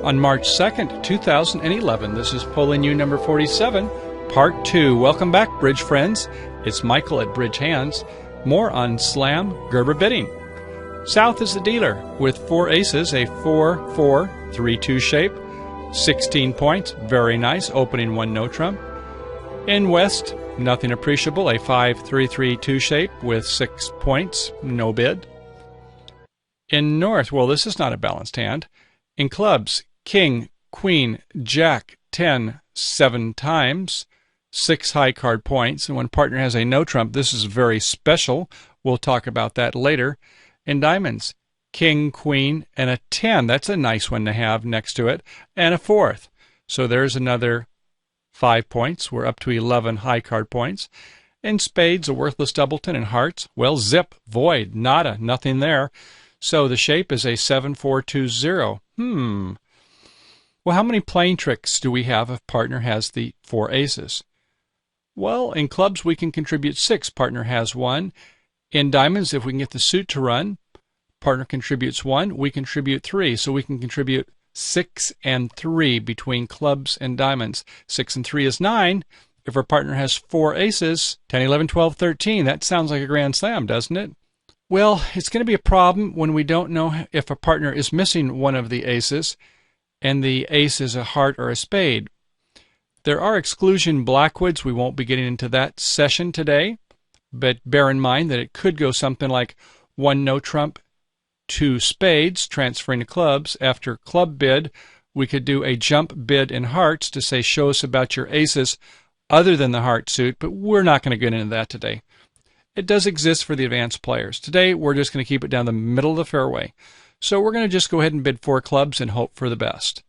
On March 2nd, 2011, this is Polling U number 47, Part 2. Welcome back, Bridge friends. It's Michael at Bridge Hands. More on Slam Gerber bidding. South is the dealer with 4 aces, a 4-4-3-2 shape, 16 points, very nice, opening 1 no trump. In West, nothing appreciable, a 5-3-3-2 shape with 6 points, no bid. In North, well, this is not a balanced hand. In clubs, King, Queen, Jack, 10, 7 times, 6 high card points. And when partner has a no trump, this is very special. We'll talk about that later. In diamonds, King, Queen, and a 10. That's a nice one to have next to it. And a 4th. So there's another 5 points. We're up to 11 high card points. In spades, a worthless doubleton. And hearts, well, zip, void, nada, nothing there. So the shape is a 7-4-2-0. Well, how many playing tricks do we have if partner has the 4 aces? Well, in clubs we can contribute 6. Partner has 1. In diamonds, if we can get the suit to run, partner contributes 1. We contribute 3. So we can contribute 6 and 3 between clubs and diamonds. 6 and 3 is 9. If our partner has 4 aces, 10, 11, 12, 13, that sounds like a grand slam, doesn't it? Well, it's going to be a problem when we don't know if a partner is missing one of the aces, and the ace is a heart or a spade. There are exclusion blackwoods. We won't be getting into that session today, but bear in mind that it could go something like 1 no trump, 2 spades, transferring to clubs. After club bid, we could do a jump bid in hearts to say, show us about your aces other than the heart suit, but we're not going to get into that today. It does exist for the advanced players. Today, we're just going to keep it down the middle of the fairway. So we're going to just go ahead and bid 4 clubs and hope for the best.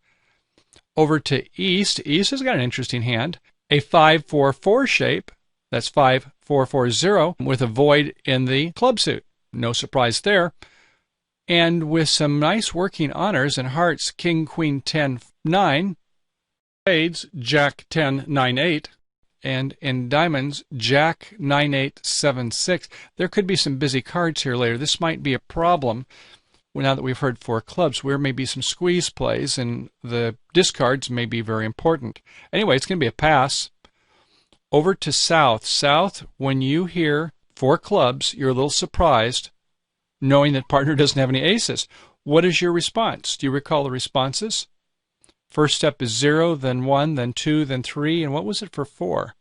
Over to East. East has got an interesting hand. A 5-4-4 shape. That's 5-4-4-0 with a void in the club suit. No surprise there. And with some nice working honors and hearts, King, Queen, 10, 9. Spades, Jack, 10, 9, 8. And in diamonds, Jack, 9, 8, 7, 6. There could be some busy cards here later. This might be a problem. Well, now that we've heard 4 clubs, where may be some squeeze plays, and the discards may be very important. Anyway, it's going to be a pass. Over to South. South, when you hear 4 clubs, you're a little surprised, knowing that partner doesn't have any aces. What is your response? Do you recall the responses? First step is 0, then 1, then 2, then 3, and what was it for 4?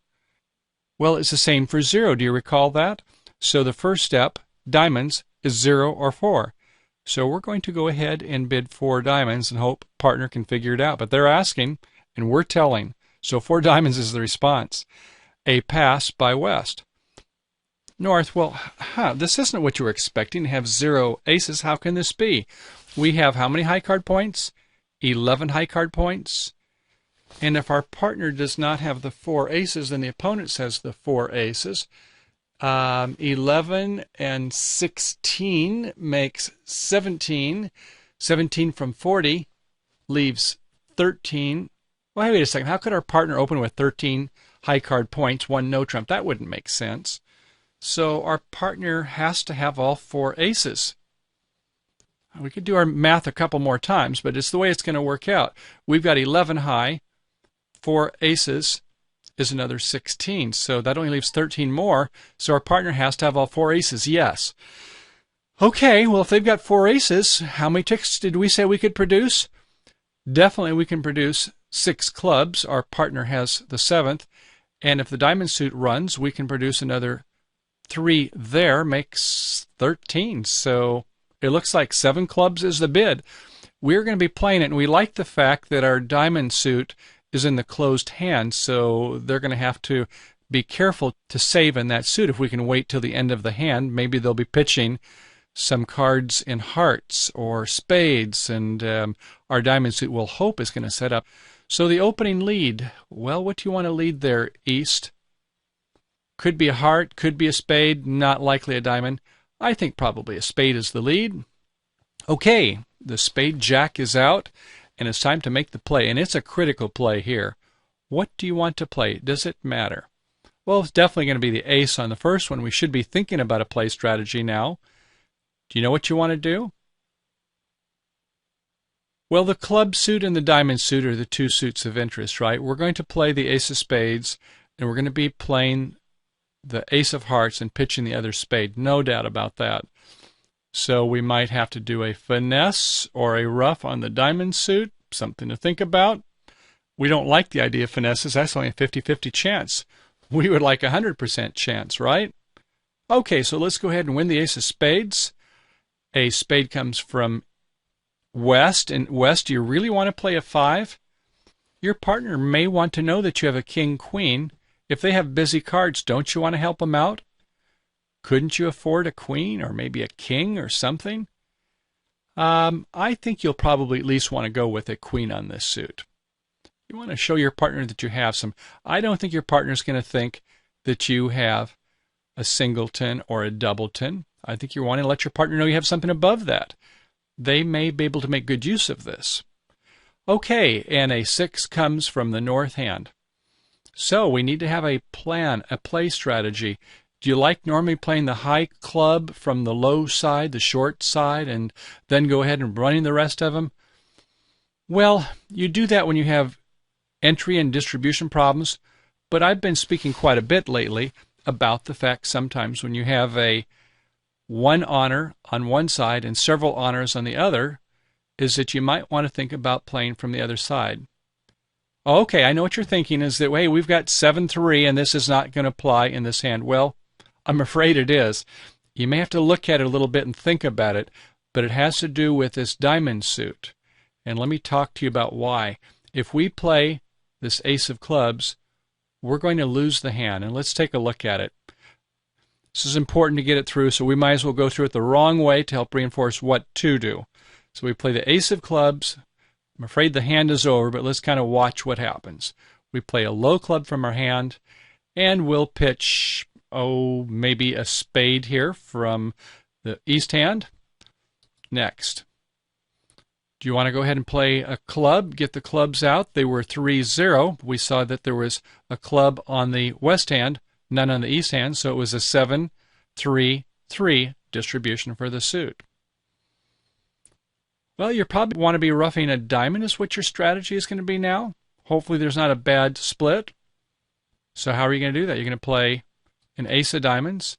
Well, it's the same for 0. Do you recall that? So the first step, diamonds, is 0 or 4. So we're going to go ahead and bid 4 diamonds and hope partner can figure it out. But they're asking, and we're telling. So 4 diamonds is the response. A pass by West. North, well, this isn't what you were expecting to have 0 aces. How can this be? We have how many high card points? 11 high card points. And if our partner does not have the 4 aces, then the opponent says the 4 aces. 11 and 16 makes 17. 17 from 40 leaves 13. Well, wait a second. How could our partner open with 13 high card points, 1 no trump? That wouldn't make sense. So our partner has to have all 4 aces. We could do our math a couple more times, but it's the way it's going to work out. We've got 11 high, 4 aces is another 16. So that only leaves 13 more. So our partner has to have all 4 aces. Yes. Okay, well, if they've got 4 aces, how many tricks did we say we could produce? Definitely we can produce 6 clubs. Our partner has the 7th. And if the diamond suit runs, we can produce another 3 there, makes 13. So it looks like 7 clubs is the bid. We're going to be playing it, and we like the fact that our diamond suit is in the closed hand, so they're going to have to be careful to save in that suit. If we can wait till the end of the hand, maybe they'll be pitching some cards in hearts or spades, and our diamond suit, we'll hope, is going to set up. So the opening lead, well, what do you want to lead there, East? Could be a heart, could be a spade, not likely a diamond. I think probably a spade is the lead. Okay, the spade jack is out, and it's time to make the play, and it's a critical play here. What do you want to play? Does it matter? Well, it's definitely going to be the ace on the first one. We should be thinking about a play strategy now. Do you know what you want to do? Well, the club suit and the diamond suit are the two suits of interest, right? We're going to play the ace of spades, and we're going to be playing the ace of hearts and pitching the other spade. No doubt about that. So we might have to do a finesse or a rough on the diamond suit. Something to think about. We don't like the idea of finesses. That's only a 50-50 chance. We would like a 100% chance, right? Okay, so let's go ahead and win the ace of spades. A spade comes from west, and west, do you really want to play a 5? Your partner may want to know that you have a king-queen. If they have busy cards, don't you want to help them out? Couldn't you afford a queen or maybe a king or something? I think you'll probably at least want to go with a queen on this suit. You want to show your partner that you have some. I don't think your partner's going to think that you have a singleton or a doubleton. I think you want to let your partner know you have something above that. They may be able to make good use of this. Okay, and a 6 comes from the north hand. So we need to have a plan, a play strategy. Do you like normally playing the high club from the low side, the short side, and then go ahead and running the rest of them? Well, you do that when you have entry and distribution problems, but I've been speaking quite a bit lately about the fact sometimes when you have a one honor on one side and several honors on the other, is that you might want to think about playing from the other side. Okay, I know what you're thinking is that, hey, we've got 7-3 and this is not going to apply in this hand. Well, I'm afraid it is. You may have to look at it a little bit and think about it, but it has to do with this diamond suit. And let me talk to you about why. If we play this ace of clubs, we're going to lose the hand. And let's take a look at it. This is important to get it through, so we might as well go through it the wrong way to help reinforce what to do. So we play the ace of clubs. I'm afraid the hand is over, but let's kind of watch what happens. We play a low club from our hand, and we'll pitch, maybe a spade here from the east hand. Next. Do you want to go ahead and play a club? Get the clubs out. They were 3-0. We saw that there was a club on the west hand, none on the east hand, so it was a 7-3-3 distribution for the suit. Well, you probably want to be roughing a diamond is what your strategy is going to be now. Hopefully there's not a bad split. So how are you going to do that? You're going to play an ace of diamonds,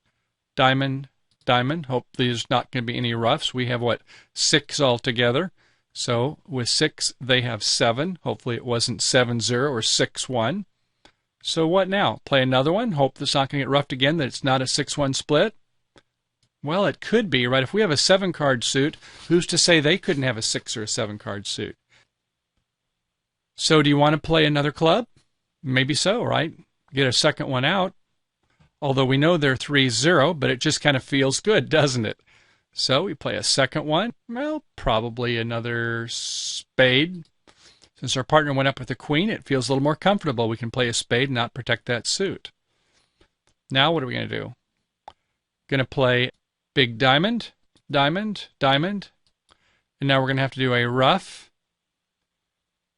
diamond, diamond. Hopefully there's not going to be any roughs. We have, 6 altogether. So with 6, they have 7. Hopefully it wasn't 7-0 or 6-1. So what now? Play another one. Hope it's not going to get roughed again, that it's not a 6-1 split. Well, it could be, right? If we have a 7-card suit, who's to say they couldn't have a 6 or a 7-card suit? So do you want to play another club? Maybe so, right? Get a second one out. Although we know they're 3-0, but it just kind of feels good, doesn't it? So we play a second one. Well, probably another spade. Since our partner went up with a queen, it feels a little more comfortable. We can play a spade and not protect that suit. Now what are we going to do? Going to play big diamond, diamond, diamond. And now we're going to have to do a rough.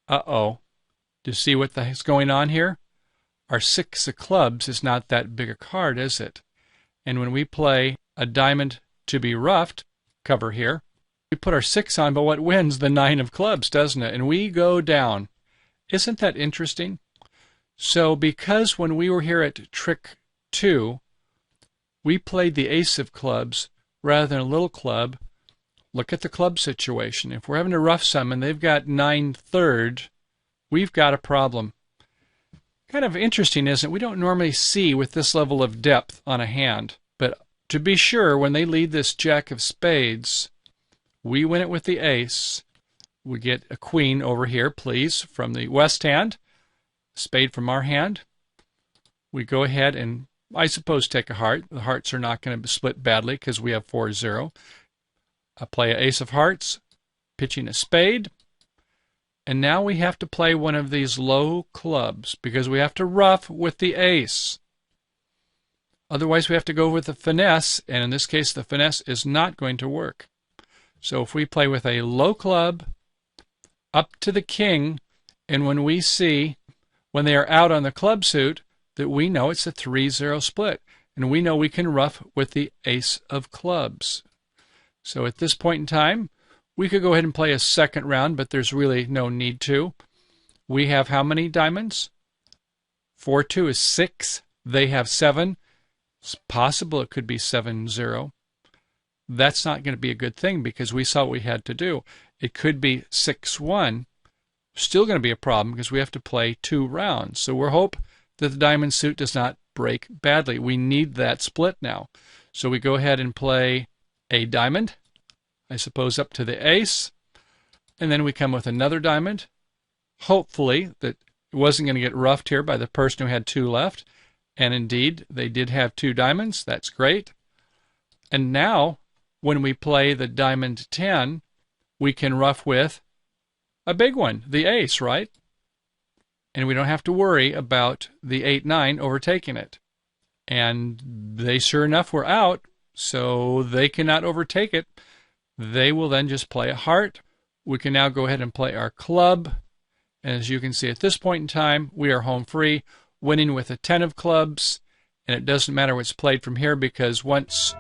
Uh-oh. Do you see what is going on here? Our 6 of clubs is not that big a card, is it? And when we play a diamond to be roughed, cover here, we put our 6 on, but what wins? The 9 of clubs, doesn't it? And we go down. Isn't that interesting? So because when we were here at trick 2, we played the ace of clubs rather than a little club, look at the club situation. If we're having a rough sum and they've got 9/3, we've got a problem. Kind of interesting, isn't it? We don't normally see with this level of depth on a hand. But to be sure, when they lead this jack of spades, we win it with the ace. We get a queen over here, please, from the west hand. Spade from our hand. We go ahead and, I suppose, take a heart. The hearts are not going to split badly because we have 4-0. I play an ace of hearts, pitching a spade. And now we have to play one of these low clubs because we have to rough with the ace. Otherwise, we have to go with the finesse, and in this case, the finesse is not going to work. So if we play with a low club up to the king, and when we see, when they are out on the club suit, that we know it's a 3-0 split, and we know we can rough with the ace of clubs. So at this point in time, We could go ahead and play a second round, but there's really no need to. We have how many diamonds? 4, 2 is 6. They have 7. It's possible it could be 7-0. That's not going to be a good thing because we saw what we had to do. It could be 6-1. Still going to be a problem because we have to play 2 rounds. So we're hope that the diamond suit does not break badly. We need that split now. So we go ahead and play a diamond, I suppose up to the ace, and then we come with another diamond. Hopefully that it wasn't going to get roughed here by the person who had 2 left. And indeed, they did have 2 diamonds. That's great. And now, when we play the diamond 10, we can rough with a big one, the ace, right? And we don't have to worry about the 8-9 overtaking it. And they sure enough were out, so they cannot overtake it. They will then just play a heart. We can now go ahead and play our club. And as you can see at this point in time, we are home free, winning with a 10 of clubs. And it doesn't matter what's played from here because once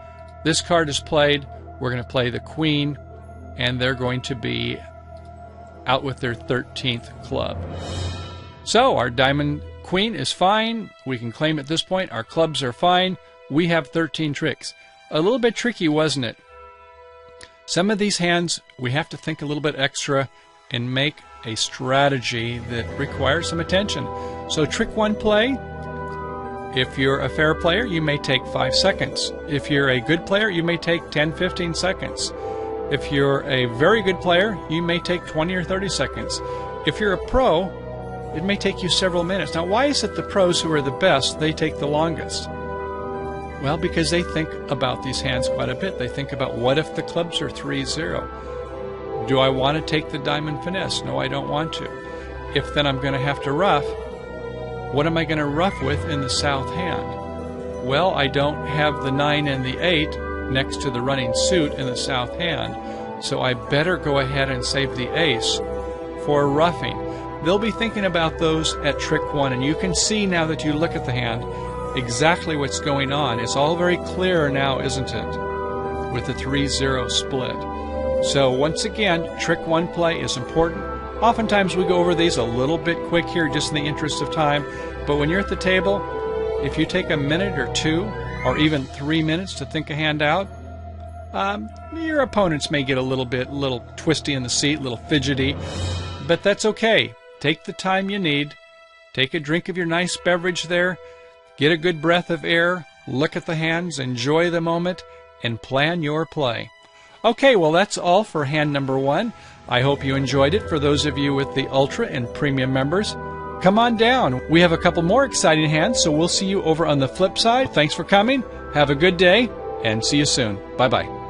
this card is played, we're going to play the queen, and they're going to be out with their 13th club. So our diamond queen is fine. We can claim at this point our clubs are fine. We have 13 tricks. A little bit tricky, wasn't it? Some of these hands we have to think a little bit extra and make a strategy that requires some attention. So trick 1 play, if you're a fair player, you may take 5 seconds. If you're a good player, you may take 10-15 seconds. If you're a very good player, you may take 20 or 30 seconds. If you're a pro, it may take you several minutes. Now, why is it the pros who are the best, they take the longest? Well, because they think about these hands quite a bit. They think about, what if the clubs are 3-0? Do I want to take the diamond finesse? No, I don't want to. If then I'm going to have to rough, what am I going to rough with in the south hand? Well, I don't have the 9 and the 8 next to the running suit in the south hand, so I better go ahead and save the ace for roughing. They'll be thinking about those at trick 1, and you can see now that you look at the hand exactly what's going on. It's all very clear now, isn't it, with the 3-0 split. So once again, trick 1 play is important. Oftentimes we go over these a little bit quick here just in the interest of time, but when you're at the table, if you take a minute or 2 or even 3 minutes to think a hand out, your opponents may get a little twisty in the seat, a little fidgety, but that's okay. Take the time you need. Take a drink of your nice beverage there. Get a good breath of air. Look at the hands. Enjoy the moment and plan your play. Okay, well, that's all for hand number 1. I hope you enjoyed it. For those of you with the Ultra and Premium members, come on down. We have a couple more exciting hands, so we'll see you over on the flip side. Thanks for coming. Have a good day, and see you soon. Bye-bye.